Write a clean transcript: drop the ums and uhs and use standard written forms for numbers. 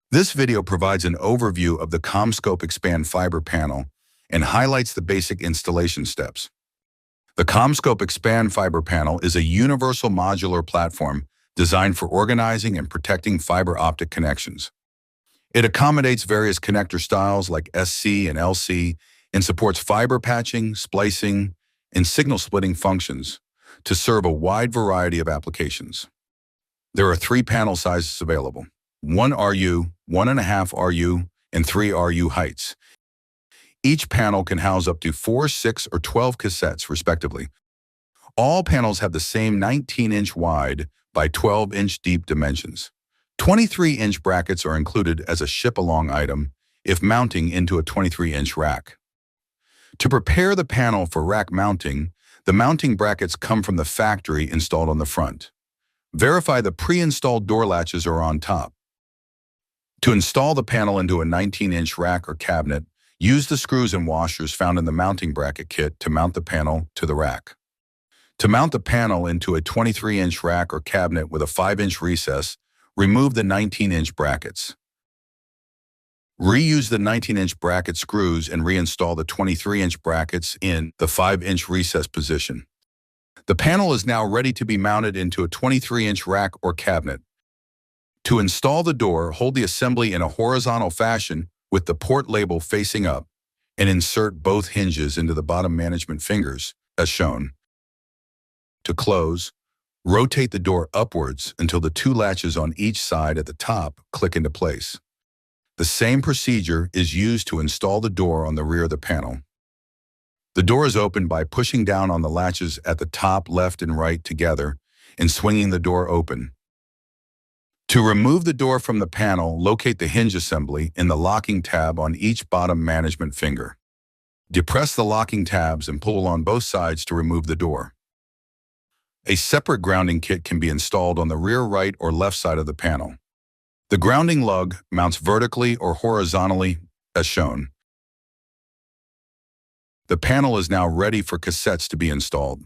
This video provides an overview of the CommScope XPND Fiber Panel and highlights the basic installation steps. The CommScope XPND Fiber Panel is a universal modular platform designed for organizing and protecting fiber optic connections. It accommodates various connector styles like SC and LC and supports fiber patching, splicing, and signal splitting functions to serve a wide variety of applications. There are 3 panel sizes available: 1 RU, 1.5 RU, and 3 RU heights. Each panel can house up to 4, 6, or 12 cassettes, respectively. All panels have the same 19-inch wide by 12-inch deep dimensions. 23-inch brackets are included as a ship-along item if mounting into a 23-inch rack. To prepare the panel for rack mounting, the mounting brackets come from the factory installed on the front. Verify the pre-installed door latches are on top. To install the panel into a 19-inch rack or cabinet, use the screws and washers found in the mounting bracket kit to mount the panel to the rack. To mount the panel into a 23-inch rack or cabinet with a 5-inch recess, remove the 19-inch brackets. Reuse the 19-inch bracket screws and reinstall the 23-inch brackets in the 5-inch recess position. The panel is now ready to be mounted into a 23-inch rack or cabinet. To install the door, hold the assembly in a horizontal fashion with the port label facing up and insert both hinges into the bottom management fingers, as shown. To close, rotate the door upwards until the 2 latches on each side at the top click into place. The same procedure is used to install the door on the rear of the panel. The door is opened by pushing down on the latches at the top, left, and right together and swinging the door open. To remove the door from the panel, locate the hinge assembly in the locking tab on each bottom management finger. Depress the locking tabs and pull on both sides to remove the door. A separate grounding kit can be installed on the rear right or left side of the panel. The grounding lug mounts vertically or horizontally, as shown. The panel is now ready for cassettes to be installed.